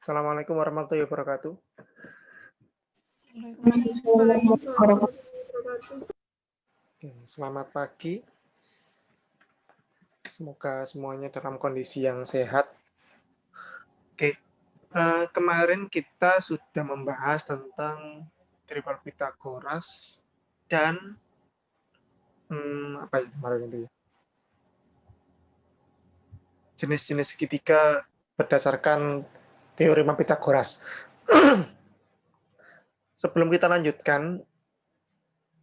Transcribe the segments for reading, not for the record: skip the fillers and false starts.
Assalamualaikum warahmatullahi wabarakatuh. Selamat pagi. Semoga semuanya dalam kondisi yang sehat. Oke, kemarin kita sudah membahas tentang triple Pythagoras dan apa ya kemarin itu ya? Jenis-jenis segitiga berdasarkan teorema Pythagoras. Sebelum kita lanjutkan,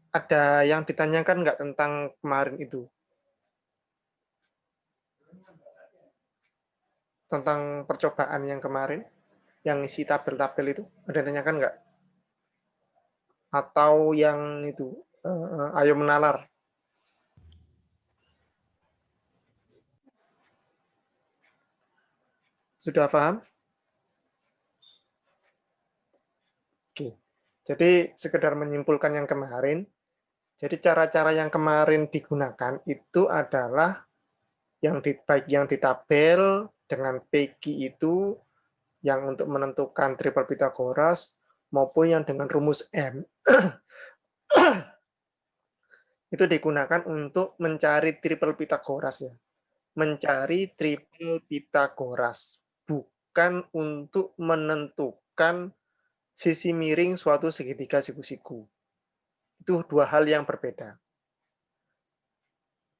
ada yang ditanyakan nggak tentang kemarin itu? Tentang percobaan yang kemarin, yang isi tabel-tabel itu, ada yang tanyakan nggak? Atau yang itu, ayo menalar? Sudah paham? Oke. Jadi sekedar menyimpulkan yang kemarin, jadi cara-cara yang kemarin digunakan itu adalah baik yang di tabel dengan PQ itu yang untuk menentukan triple Pythagoras maupun yang dengan rumus M itu digunakan untuk mencari triple Pythagoras ya. Mencari triple Pythagoras, bukan untuk menentukan sisi miring suatu segitiga siku-siku. Itu dua hal yang berbeda.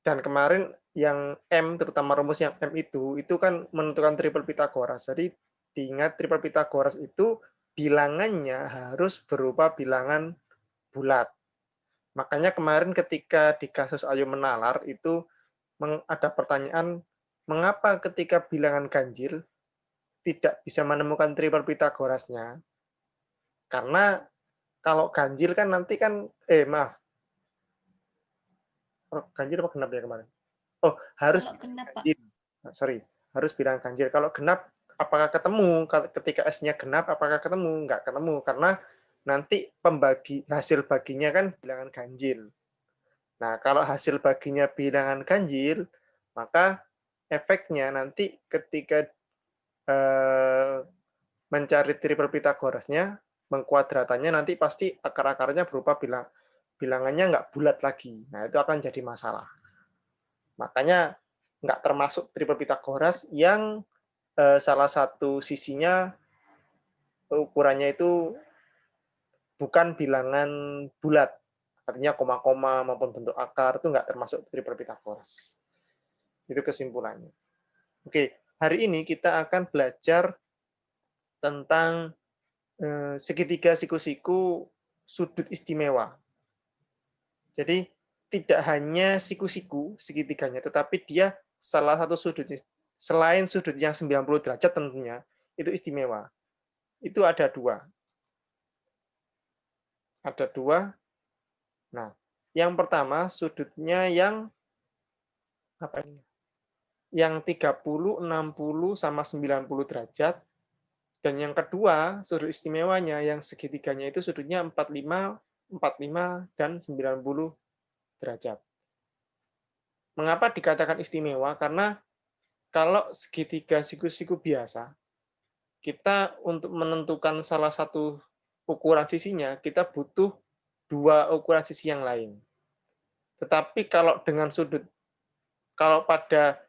Dan kemarin yang M, terutama rumus yang M itu kan menentukan triple Pythagoras. Jadi diingat triple Pythagoras itu bilangannya harus berupa bilangan bulat. Makanya kemarin ketika di kasus Ayo Menalar itu ada pertanyaan, mengapa ketika bilangan ganjil tidak bisa menemukan triple Pythagorasnya? Karena kalau ganjil kan nanti kan, maaf, ganjil apa genap ya kemarin? Oh, harus Kalau genap, Pak. ganjil. Sorry, harus bilang ganjil. Kalau genap, apakah ketemu? Ketika S-nya genap, apakah ketemu? Nggak ketemu, karena nanti hasil baginya kan bilangan ganjil. Nah, kalau hasil baginya bilangan ganjil, maka efeknya nanti ketika mencari triple Pythagorasnya, mengkuadratannya nanti pasti akar-akarnya berupa bilangannya nggak bulat lagi. Nah, itu akan jadi masalah. Makanya nggak termasuk triple Pythagoras yang salah satu sisinya ukurannya itu bukan bilangan bulat. Artinya koma-koma maupun bentuk akar itu nggak termasuk triple Pythagoras. Itu kesimpulannya. Oke, hari ini kita akan belajar tentang segitiga siku-siku sudut istimewa. Jadi tidak hanya siku-siku segitiganya, tetapi dia salah satu sudut, selain sudut yang 90 derajat tentunya, itu istimewa. Itu ada dua. Ada dua. Nah, yang pertama sudutnya yang apa ini? Yang 30, 60 sama 90 derajat. Dan yang kedua, sudut istimewanya yang segitiganya itu sudutnya 45, 45 dan 90 derajat. Mengapa dikatakan istimewa? Karena kalau segitiga siku-siku biasa, kita untuk menentukan salah satu ukuran sisinya, kita butuh dua ukuran sisi yang lain. Tetapi kalau pada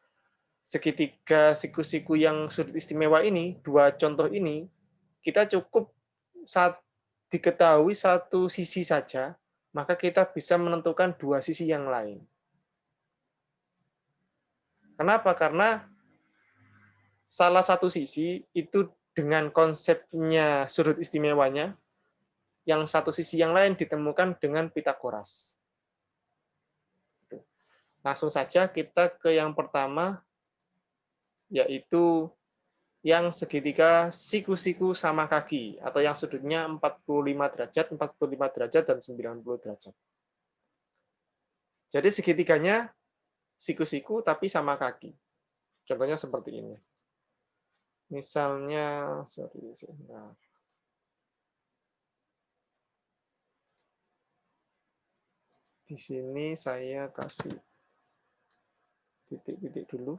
segitiga siku-siku yang sudut istimewa ini, dua contoh ini, kita cukup diketahui satu sisi saja, maka kita bisa menentukan dua sisi yang lain. Kenapa? Karena salah satu sisi itu dengan konsepnya sudut istimewanya, yang satu sisi yang lain ditemukan dengan Pythagoras. Langsung saja kita ke yang pertama, yaitu yang segitiga siku-siku sama kaki, atau yang sudutnya 45 derajat, 45 derajat, dan 90 derajat. Jadi segitiganya siku-siku tapi sama kaki. Contohnya seperti ini. Misalnya, di sini saya kasih titik-titik dulu.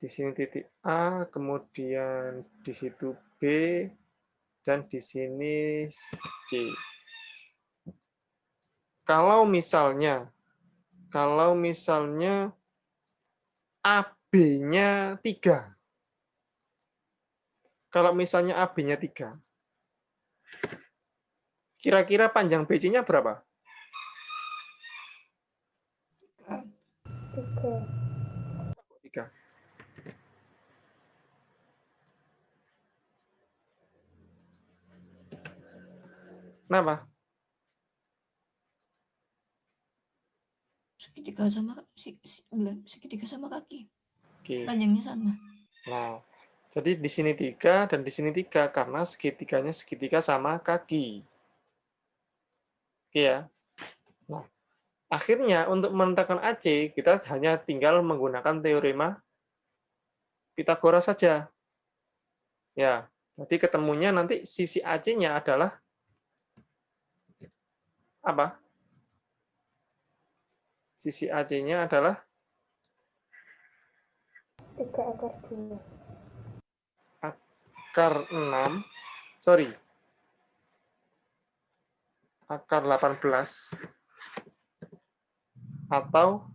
Di sini titik A, kemudian di situ B, dan di sini C. Kalau misalnya AB-nya 3. Kalau misalnya AB-nya 3, kira-kira panjang BC-nya berapa? 3. Kenapa? segitiga sama kaki. Oke. Panjangnya sama. Nah, jadi di sini 3 dan di sini 3 karena segitiganya segitiga sama kaki. Oke ya. Nah, akhirnya untuk menentukan AC, kita hanya tinggal menggunakan teorema Pitagoras saja. Ya, jadi ketemunya nanti sisi AC-nya adalah apa? Sisi AC-nya adalah 3/2. akar 6, sorry, akar 18 atau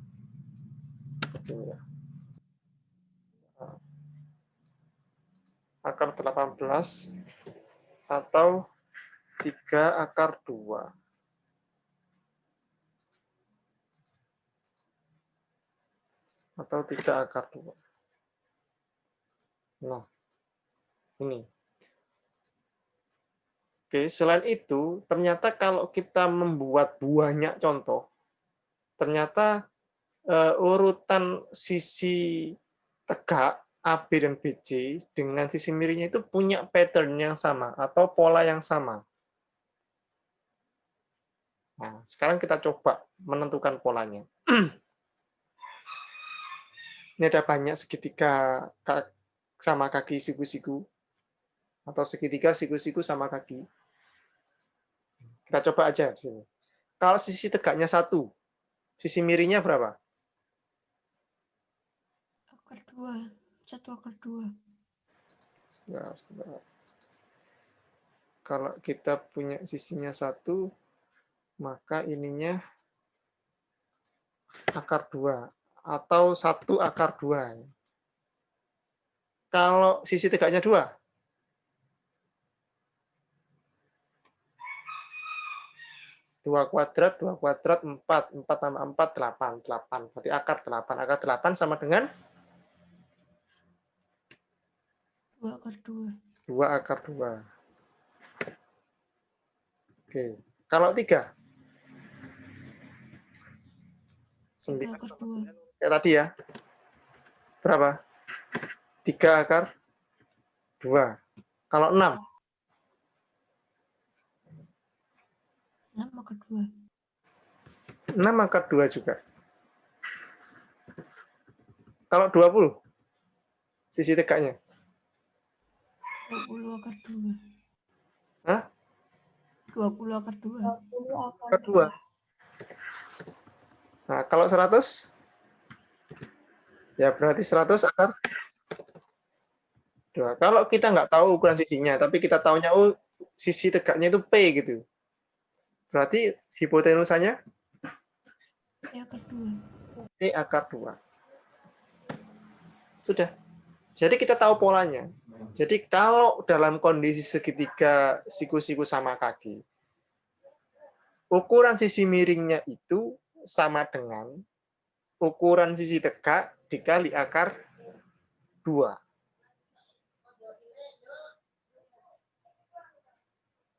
akar 18 atau 3/2. Atau 3/2. Nah, ini. Oke, selain itu, ternyata kalau kita membuat banyak contoh, ternyata urutan sisi tegak AB dan BC dengan sisi miringnya itu punya pattern yang sama atau pola yang sama. Nah, sekarang kita coba menentukan polanya. Ini ada banyak segitiga sama kaki siku-siku atau segitiga siku-siku sama kaki. Kita coba aja di sini. Kalau sisi tegaknya 1, sisi miringnya berapa? Akar 2. 1/2. Sebentar. Kalau kita punya sisinya 1, maka ininya akar 2 atau 1/2. Kalau sisi tegaknya 2, 2 kuadrat, 4 tambah 4, 8. Berarti akar 8. Akar 8 sama dengan 2/2. 2/2. Oke. Kalau 3? 9 3/2. kayak tadi ya. Berapa? 3/2. Kalau 6? 6/2. 6/2 juga. Kalau 20? Sisi tegaknya? 20/2. Hah? 20/2. 2. Nah, kalau 100? Ya berarti 100/2. Kalau kita nggak tahu ukuran sisinya, tapi kita tahunya sisi tegaknya itu P gitu. Berarti hipotenusanya P/2. P/2. Sudah. Jadi kita tahu polanya. Jadi kalau dalam kondisi segitiga siku-siku sama kaki, ukuran sisi miringnya itu sama dengan ukuran sisi tegak dikali akar 2.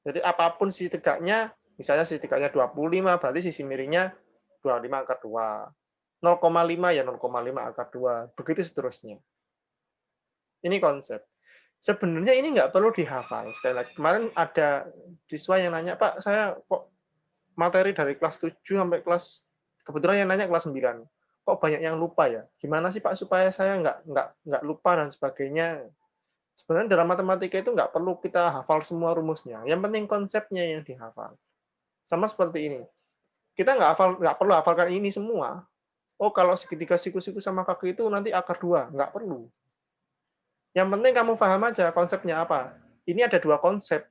Jadi apapun sisi tegaknya, misalnya sisi tegaknya 25, berarti sisi miringnya 25/2. 0,5 ya 0,5/2. Begitu seterusnya. Ini konsep. Sebenarnya ini nggak perlu dihafal. Sekali lagi, kemarin ada siswa yang nanya, Pak, saya kok materi dari kelas 7 sampai kelas, kebetulan yang nanya kelas 9, kok banyak yang lupa ya? Gimana sih Pak supaya saya nggak lupa dan sebagainya? Sebenarnya dalam matematika itu nggak perlu kita hafal semua rumusnya. Yang penting konsepnya yang dihafal. Sama seperti ini. Kita nggak perlu hafalkan ini semua. oh kalau segitiga siku-siku sama kaki itu nanti akar 2. Nggak perlu. Yang penting kamu paham aja konsepnya apa. Ini ada dua konsep.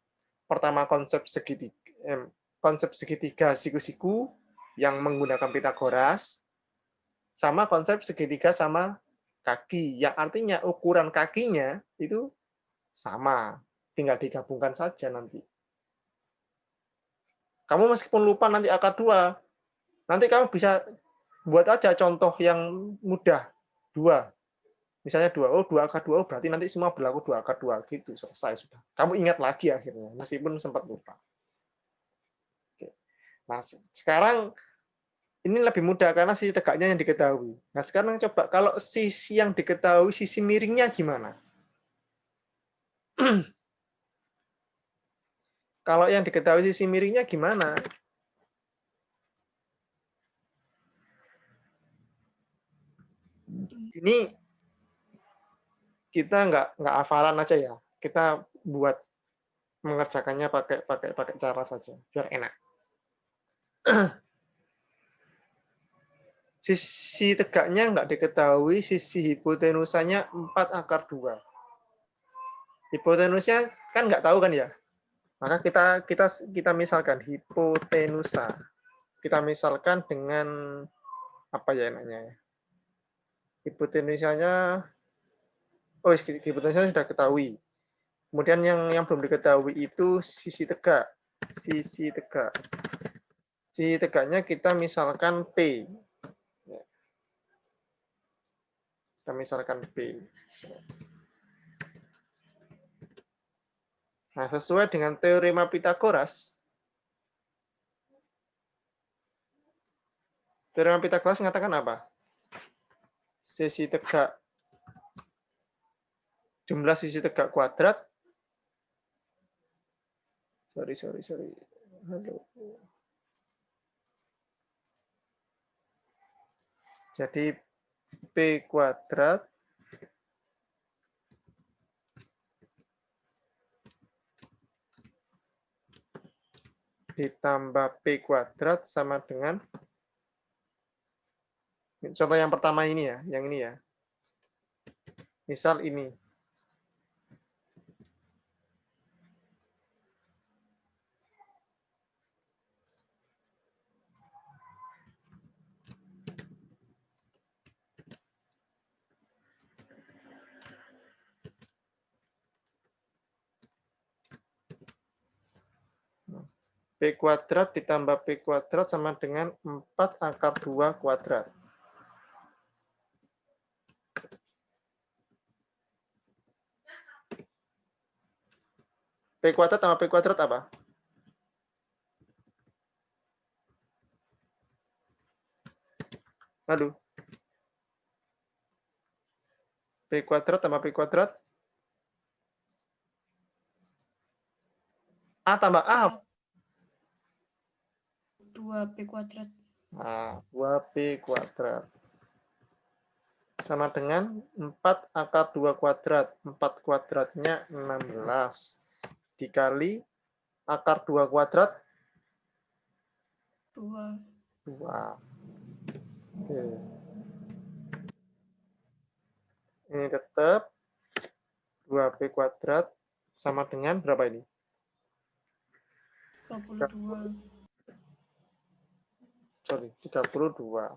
Pertama konsep segitiga siku-siku yang menggunakan Pitagoras, sama konsep segitiga sama kaki, yang artinya ukuran kakinya itu sama. Tinggal digabungkan saja nanti. Kamu meskipun lupa nanti akar 2, nanti kamu bisa buat aja contoh yang mudah. 2. Misalnya 2. Oh, 2 akar 2. Oh, berarti nanti semua berlaku 2 akar 2. Gitu, selesai sudah. Kamu ingat lagi akhirnya, meskipun sempat lupa. Oke. Nah, sekarang ini lebih mudah karena sisi tegaknya yang diketahui. Nah, sekarang coba kalau sisi yang diketahui, sisi miringnya gimana? Kalau yang diketahui sisi miringnya gimana? Ini kita nggak hafalan aja ya. Kita buat mengerjakannya pakai cara saja biar enak. Sisi tegaknya nggak diketahui, sisi hipotenusanya 4 akar 2. Hipotenusnya kan nggak tahu kan ya? Maka kita misalkan hipotenusa. Kita misalkan dengan apa ya namanya? Hipotenusanya, oh hipotenusanya sudah ketahui. Kemudian yang belum diketahui itu sisi tegak. Sisi tegak. Sisi tegaknya kita misalkan P. Kita misalkan P. Nah, sesuai dengan teorema Pitagoras, teorema Pitagoras mengatakan apa? Sisi tegak, jumlah sisi tegak kuadrat. Sorry. Halo. Jadi P kuadrat ditambah P kuadrat sama dengan, contoh yang pertama ini ya, yang ini ya. Misal ini. P kuadrat ditambah P kuadrat sama dengan 4 akar 2 kuadrat. P kuadrat tambah P kuadrat apa? Lalu, P kuadrat tambah P kuadrat. A tambah A. 2P kuadrat. Nah, 2P kuadrat. Sama dengan 4 akar 2 kuadrat. 4 kuadratnya 16. Dikali akar 2 kuadrat. 2. 2. Oke. Ini tetap 2P kuadrat sama dengan berapa ini? 32. Sorry, 32.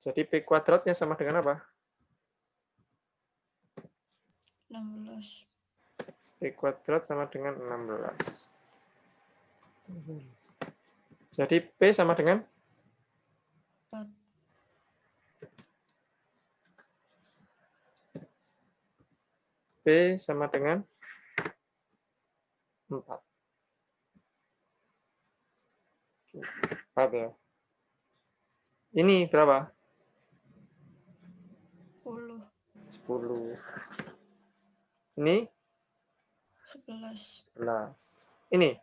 Jadi P kuadratnya sama dengan apa? 16. P kuadrat sama dengan 16. Jadi P sama dengan 4. P sama dengan 4. 4 ya. Ini berapa? 10. 10. Ini 11. 11. Ini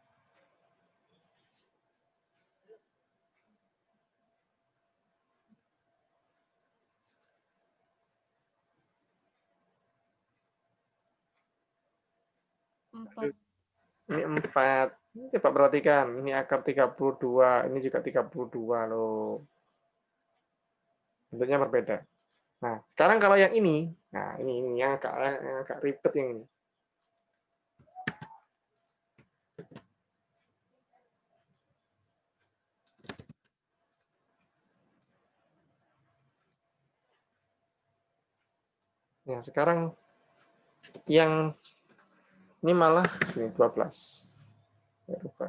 Empat. ini 4. Coba perhatikan, ini akar 32, ini juga 32 loh. Bentuknya berbeda. Nah, sekarang kalau yang ini, nah ini yang agak ribet yang ini. Nah, sekarang yang ini malah ini 12. Saya rubah.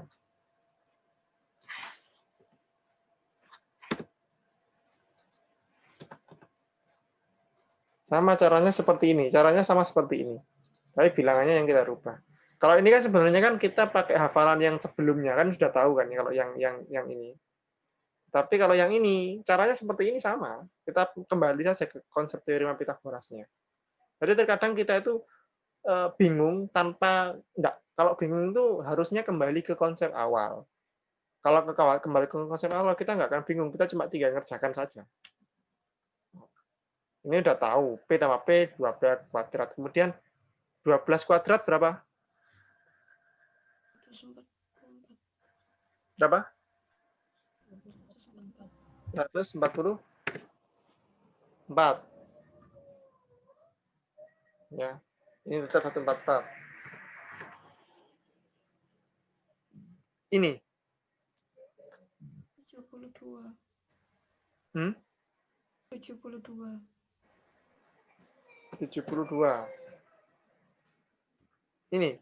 Sama caranya seperti ini, caranya sama seperti ini. Tapi bilangannya yang kita rubah. Kalau ini kan sebenarnya kan kita pakai hafalan yang sebelumnya kan sudah tahu kan kalau yang ini. Tapi kalau yang ini caranya seperti ini sama. Kita kembali saja ke konsep teorema Pitagorasnya. Jadi terkadang kita itu bingung tanpa enggak. Kalau bingung itu harusnya kembali ke konsep awal. Kalau kembali ke konsep awal kita nggak akan bingung. Kita cuma tinggal ngerjakan saja. Ini udah tahu P tambah P 12 kuadrat. Kemudian 12 kuadrat berapa? 144. Berapa? 144. 144. Ya. Ini tetap 144. Ini. 72. Hmm? 72. 72. Ini.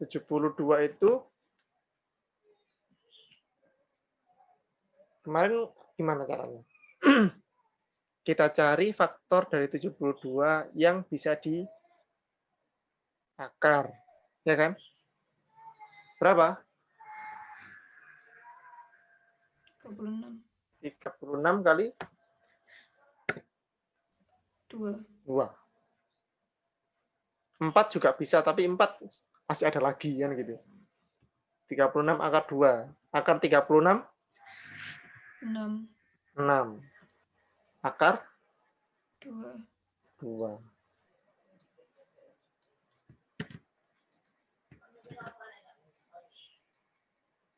Tujuh puluh dua itu kemarin gimana caranya? Kita cari faktor dari 72 yang bisa diakar. Ya kan? Berapa? 36. 36 kali 2. 2. 4 juga bisa, tapi 4 masih ada lagi kan gitu. 36 akar 2. Akar 36 6. 6. Akar 2. 2.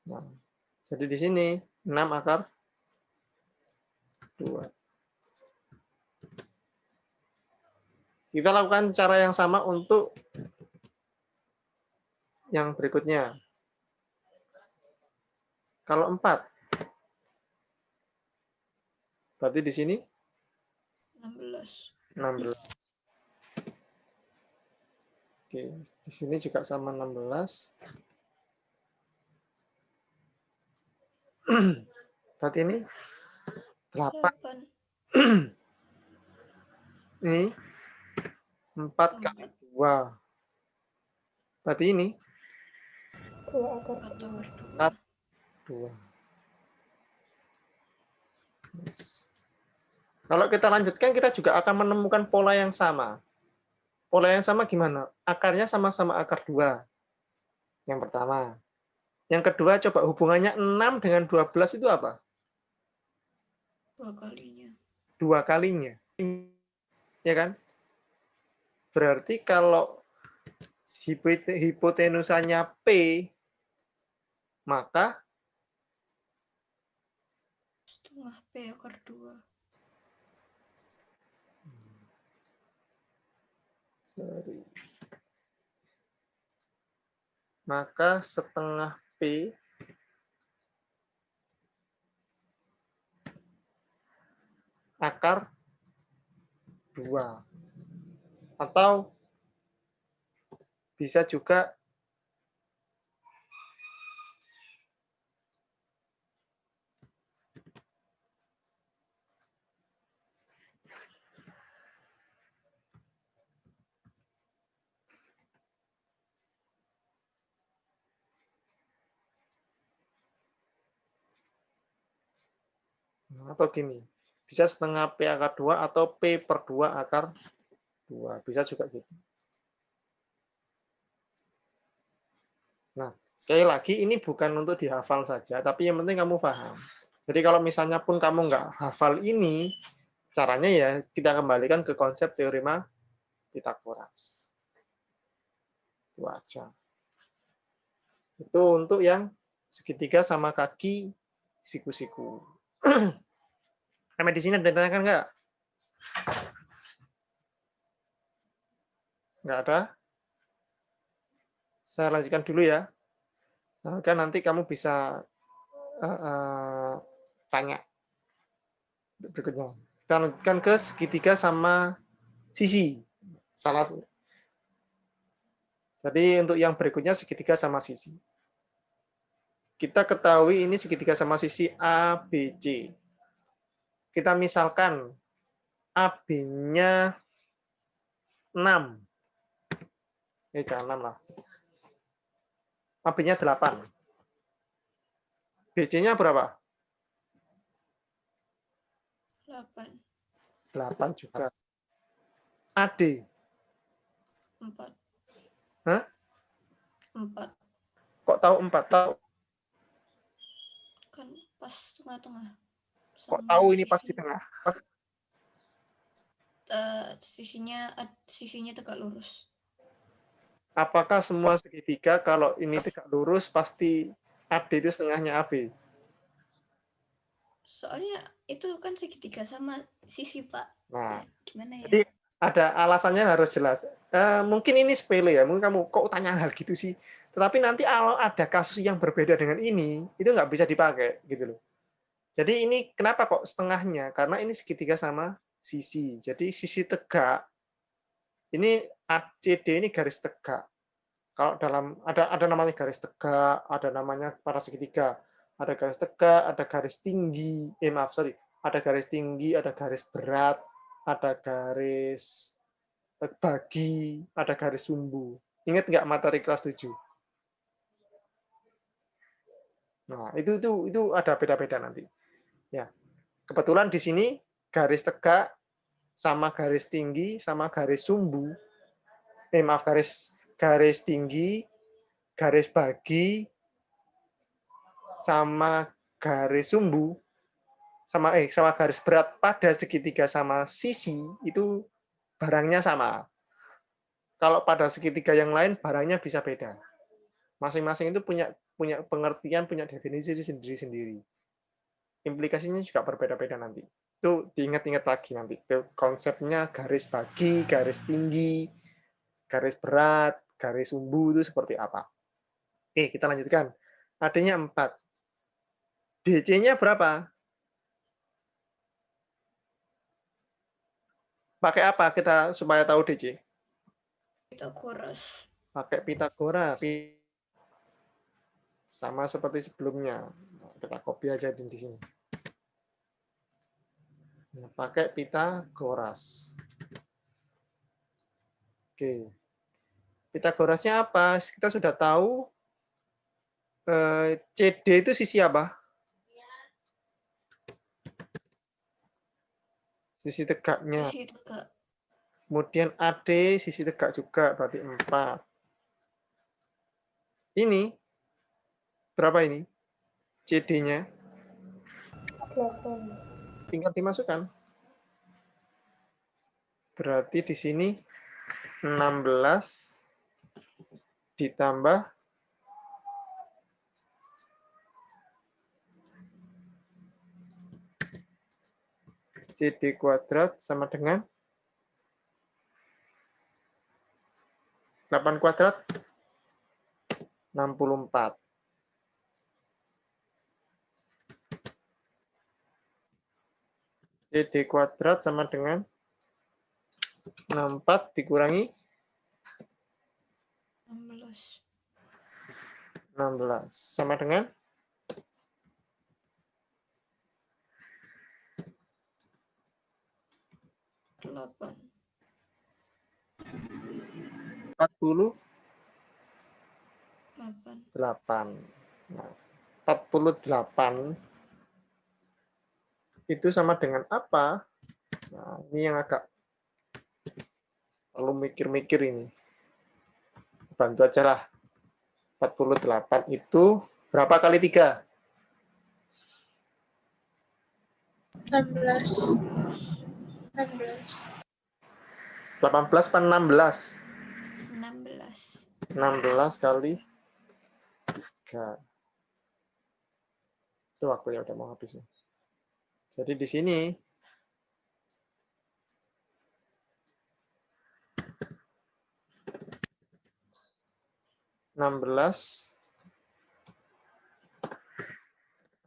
Nah, jadi di sini 6 akar 2. Kita lakukan cara yang sama untuk yang berikutnya. Kalau 4, berarti di sini 16. 16. Oke, di sini juga sama 16. Berarti ini 8. 8. Ini 4 kali 2. Berarti ini 2 akar 4 akar 2. 2. Yes. Kalau kita lanjutkan, kita juga akan menemukan pola yang sama. Pola yang sama gimana? Akarnya sama-sama akar 2. Yang pertama. Yang kedua, coba hubungannya 6 dengan 12 itu apa? 2 kalinya. 2 kalinya. Ya kan? Berarti kalau hipotenusanya P, maka Setengah P akar 2. sorry. Maka setengah P akar 2. Atau bisa juga atau gini. Bisa setengah P akar 2 atau P per 2 akar 2. Bisa juga gitu. Nah, sekali lagi ini bukan untuk dihafal saja, tapi yang penting kamu paham. Jadi kalau misalnya pun kamu nggak hafal ini, caranya ya kita kembalikan ke konsep teorema Pitagoras. Itu aja. Itu untuk yang segitiga sama kaki siku-siku. Sampai di sini ada yang ditanyakan nggak? Nggak ada? Saya lanjutkan dulu ya. Nah, kan nanti kamu bisa tanya berikutnya. Kita lanjutkan ke segitiga sama sisi. Jadi untuk yang berikutnya segitiga sama sisi. Kita ketahui ini segitiga sama sisi ABC. Kita misalkan AB-nya 6. Jangan 6 lah. AB-nya 8. BC-nya berapa? 8. 8 juga. AD? 4. Hah? 4. Kok tahu 4? Tahu? Kan pas tengah-tengah. Kok Sama tahu ini sisi. pas di tengah? Sisinya tegak lurus. Apakah semua segitiga kalau ini tegak lurus pasti AD itu setengahnya AB? Soalnya itu kan segitiga sama sisi, Pak. Nah, Ya, gimana ya? jadi ada alasannya harus jelas. Mungkin ini sepele ya, mungkin kamu kok tanya hal gitu sih. Tetapi nanti kalau ada kasus yang berbeda dengan ini, itu nggak bisa dipakai gitu loh. Jadi ini kenapa kok setengahnya? Karena ini segitiga sama sisi. Jadi sisi tegak, ini ACD ini garis tegak. Kalau dalam ada namanya garis tegak, ada namanya para segitiga. Ada garis tegak, ada garis tinggi. Ada garis tinggi, ada garis berat, ada garis bagi, ada garis sumbu. Ingat nggak materi kelas 7? Nah, itu ada beda-beda nanti. Ya. Kebetulan di sini garis tegak sama garis tinggi sama garis sumbu. Garis tinggi, garis bagi sama garis sumbu sama garis berat pada segitiga sama sisi itu barangnya sama. Kalau pada segitiga yang lain barangnya bisa beda. Masing-masing itu punya pengertian, punya definisi sendiri-sendiri. Implikasinya juga berbeda-beda nanti. Itu diingat-ingat lagi nanti. Itu konsepnya garis bagi, garis tinggi, garis berat, garis sumbu itu seperti apa. Oke, kita lanjutkan. AD-nya 4. DC-nya berapa? Pakai apa kita supaya tahu DC? Pitagoras. Pakai Pitagoras. Sama seperti sebelumnya. Kita copy aja di sini. Nah, pakai Pitagoras. Oke. Pitagorasnya apa? Kita sudah tahu CD itu sisi apa? Sisi tegaknya. Sisi tegak. Kemudian AD sisi tegak juga, berarti 4. Ini berapa ini? CD-nya? 8. Tinggal dimasukkan. Berarti di sini 16 ditambah CD kuadrat sama dengan 8 kuadrat 64. CD kuadrat sama dengan 64 dikurangi 16. 16 sama dengan 8. 48. 8. Nah, 48 itu sama dengan apa? Nah, ini yang agak perlu mikir-mikir ini. Bantu aja lah. 48 itu berapa kali 3? 16. 16. 18 apa 16? 16. 16 kali 3. Itu waktunya udah mau habis. Jadi di sini 16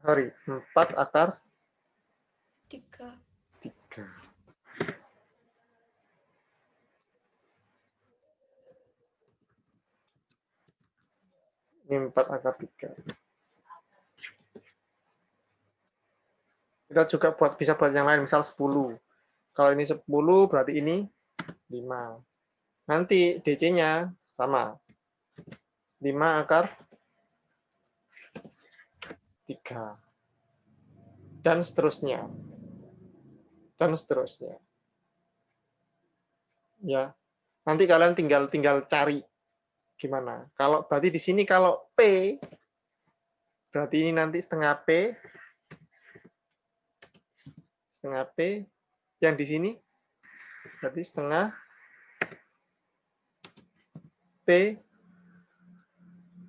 hari 4 akar 3. 3. Ini 4 akar 3. Kita juga bisa buat yang lain, misal 10. Kalau ini 10, berarti ini 5. Nanti DC-nya sama. 5 akar 3. Dan seterusnya. Dan seterusnya. Ya. Nanti kalian tinggal cari gimana. Kalau berarti di sini kalau P, berarti ini nanti setengah P, yang di sini berarti setengah P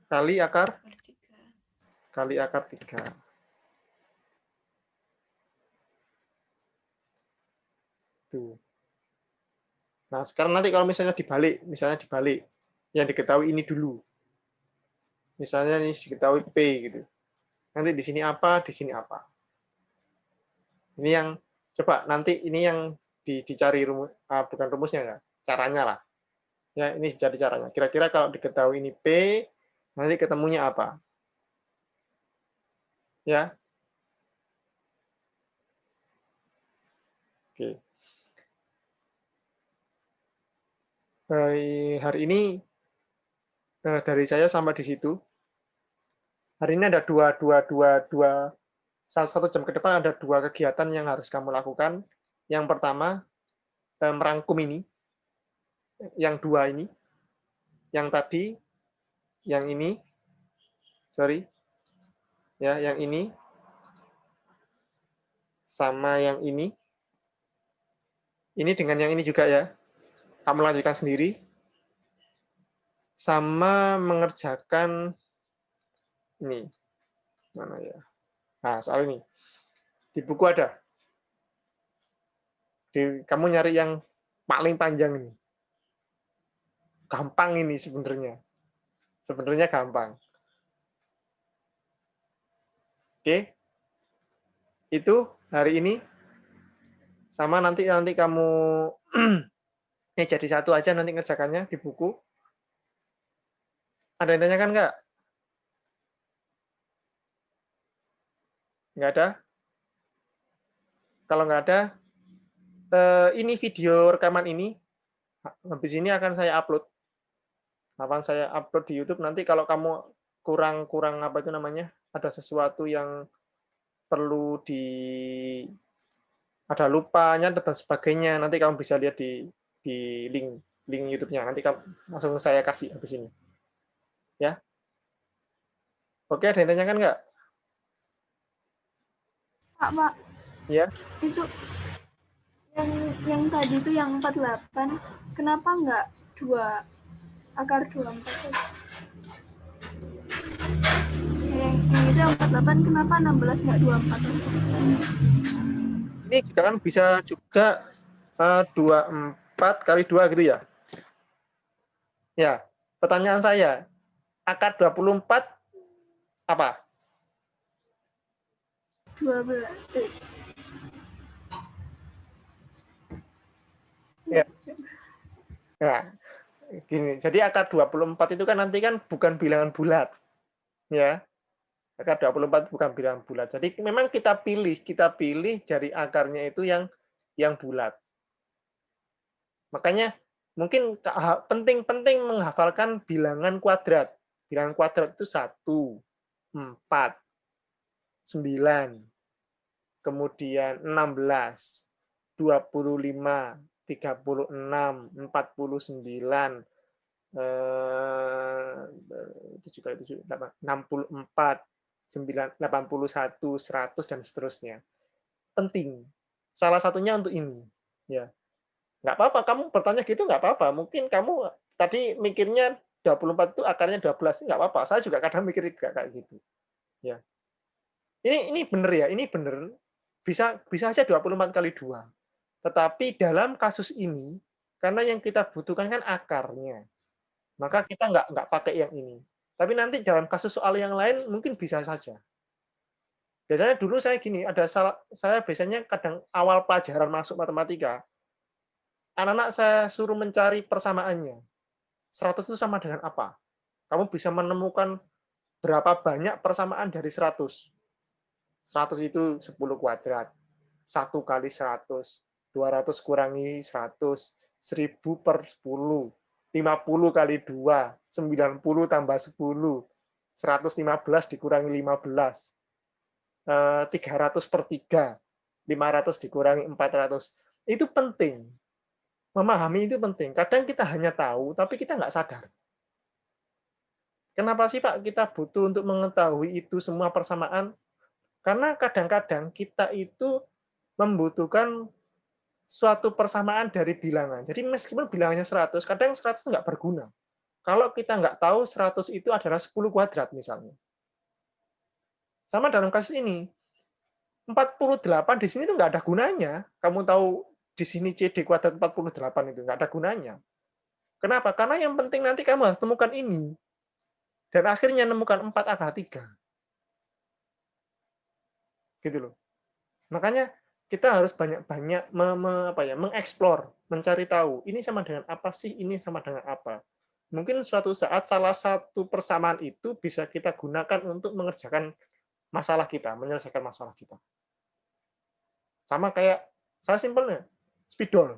kali akar 3. Tuh. Nah, sekarang nanti kalau misalnya dibalik, yang diketahui ini dulu. Misalnya ini diketahui P gitu. Nanti di sini apa, di sini apa. Ini yang coba nanti ini yang dicari bukan rumusnya ya, caranya lah. Ya, ini jadi caranya. Kira-kira kalau diketahui ini P, nanti ketemunya apa? Ya. Oke. Hari ini dari saya sampai di situ. Hari ini ada satu jam ke depan ada 2 kegiatan yang harus kamu lakukan. Yang pertama, merangkum ini. Yang 2 ini. Yang tadi, yang ini. Sorry. Ya, yang ini. Sama yang ini. Ini dengan yang ini juga ya. Kamu lanjutkan sendiri. Sama mengerjakan ini. Mana ya? Nah, soal ini. Di buku ada. Kamu nyari yang paling panjang ini. Gampang ini sebenarnya. Sebenarnya gampang. Oke. Itu hari ini. Sama nanti kamu ini jadi satu aja nanti ngerjakannya di buku. Ada yang tanyakan nggak? Nggak ada? Kalau nggak ada, ini video rekaman ini, habis ini akan saya upload. Di YouTube. Nanti kalau kamu kurang apa itu namanya, ada sesuatu yang perlu ada lupanya dan sebagainya, nanti kamu bisa lihat di link YouTube-nya. Nanti kamu langsung saya kasih habis ini. Ya. Oke, ada yang tanyakan nggak? Pak. Ya. Itu yang tadi itu yang 48, kenapa nggak 2 akar 24? Yang itu yang 48, kenapa 16 nggak 24? Ini juga kan bisa juga 24 kali 2 gitu ya. Ya, pertanyaan saya, akar 24 apa? 12. Ya. Ya, gini. Jadi akar 24 itu kan nanti kan bukan bilangan bulat. Ya. Akar 24 bukan bilangan bulat. Jadi memang kita pilih dari akarnya itu yang bulat. Makanya mungkin penting menghafalkan bilangan kuadrat. Bilangan kuadrat itu 1, 4, 9, kemudian 16, 25, 36, 49, 64, 81, 100, dan seterusnya. Penting. Salah satunya untuk ini. Ya, nggak apa-apa. Kamu bertanya gitu nggak apa-apa. Mungkin kamu tadi mikirnya 24 itu akarnya 12, nggak apa-apa. Saya juga kadang mikir juga kayak gitu. Ya. Ini benar ya, ini benar. Bisa aja 24 kali 2. Tetapi dalam kasus ini, karena yang kita butuhkan kan akarnya, maka kita nggak pakai yang ini. Tapi nanti dalam kasus soal yang lain mungkin bisa saja. Biasanya dulu saya gini, saya biasanya kadang awal pelajaran masuk matematika, anak-anak saya suruh mencari persamaannya. 100 itu sama dengan apa? Kamu bisa menemukan berapa banyak persamaan dari 100. 100 itu 10 kuadrat. 1 kali 100. 200 kurangi 100. 1000 per 10. 50 kali 2. 90 tambah 10. 115 dikurangi 15. 300 per 3. 500 dikurangi 400. Itu penting. Memahami itu penting. Kadang kita hanya tahu, tapi kita nggak sadar. Kenapa sih Pak kita butuh untuk mengetahui itu semua persamaan? Karena kadang-kadang kita itu membutuhkan suatu persamaan dari bilangan. Jadi meskipun bilangannya 100, kadang 100 itu nggak berguna. Kalau kita nggak tahu 100 itu adalah 10 kuadrat misalnya. Sama dalam kasus ini. 48 di sini itu nggak ada gunanya. Kamu tahu di sini CD kuadrat 48 itu nggak ada gunanya. Kenapa? Karena yang penting nanti kamu harus temukan ini. Dan akhirnya nemukan 4 akar 3. Gitu loh. Makanya kita harus banyak-banyak mengeksplor, mencari tahu, ini sama dengan apa sih, ini sama dengan apa. Mungkin suatu saat salah satu persamaan itu bisa kita gunakan untuk mengerjakan masalah kita, menyelesaikan masalah kita. Sama kayak, saya simpelnya, spidol.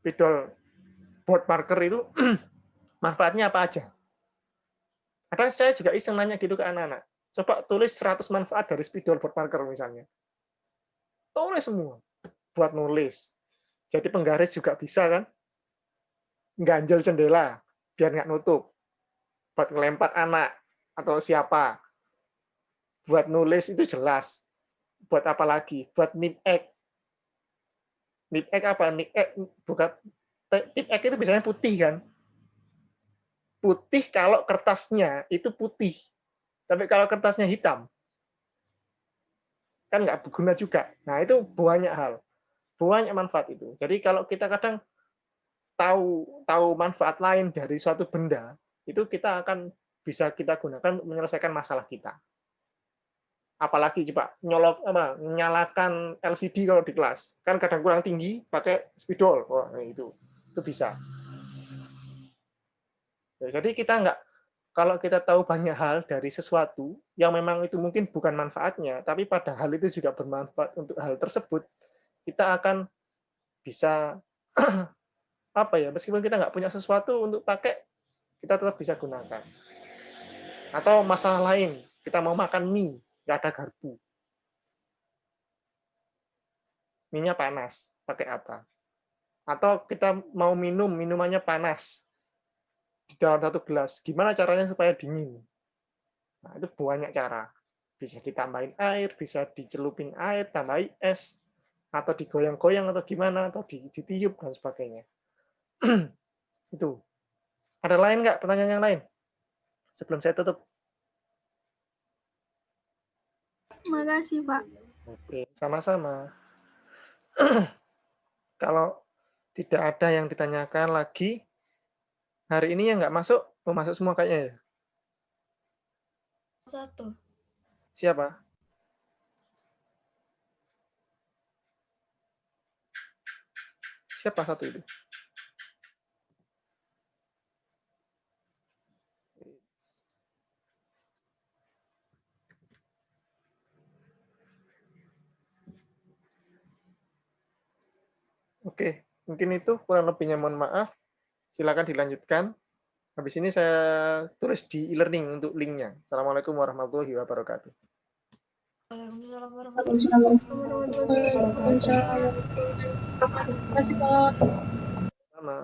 Spidol board marker itu manfaatnya apa aja. Kadang saya juga iseng nanya gitu ke anak-anak. Coba tulis 100 manfaat dari spidol board marker misalnya. Tulis semua. Buat nulis. Jadi penggaris juga bisa kan. Ganjel jendela, biar nggak nutup. Buat ngelempar anak, atau siapa. Buat nulis itu jelas. Buat apa lagi? Buat nip egg. Nip egg apa? Nip egg, bukan. Nip egg itu biasanya putih kan. Putih kalau kertasnya itu putih. Tapi kalau kertasnya hitam, kan nggak berguna juga. Nah, itu banyak hal. Banyak manfaat itu. Jadi kalau kita kadang tahu manfaat lain dari suatu benda, itu kita akan bisa kita gunakan untuk menyelesaikan masalah kita. Apalagi coba nyalakan LCD kalau di kelas. Kan kadang kurang tinggi, pakai spidol. Wah, itu bisa. Ya, jadi kita kalau kita tahu banyak hal dari sesuatu yang memang itu mungkin bukan manfaatnya, tapi padahal itu juga bermanfaat untuk hal tersebut, kita akan bisa meskipun kita nggak punya sesuatu untuk pakai, kita tetap bisa gunakan. Atau masalah lain, kita mau makan mie, nggak ada garpu. Mie-nya panas, pakai apa? Atau kita mau minum, minumannya panas di dalam satu gelas. Gimana caranya supaya dingin? Nah, itu banyak cara. Bisa ditambahin air, bisa dicelupin air, tambahin es, atau digoyang-goyang, atau gimana, atau ditiup, dan sebagainya. Itu. Ada lain nggak pertanyaan yang lain? Sebelum saya tutup. Terima kasih, Pak. Oke, sama-sama. Kalau tidak ada yang ditanyakan lagi, hari ini yang nggak masuk, masuk semua kayaknya ya? Satu. Siapa? Siapa satu itu? Oke, mungkin itu kurang lebihnya mohon maaf. Silakan dilanjutkan. Habis ini saya tulis di e-learning untuk linknya. Assalamualaikum warahmatullahi wabarakatuh. Waalaikumsalam warahmatullahi wabarakatuh. Waalaikumsalam warahmatullahi wabarakatuh. Terima kasih, Pak. Sama.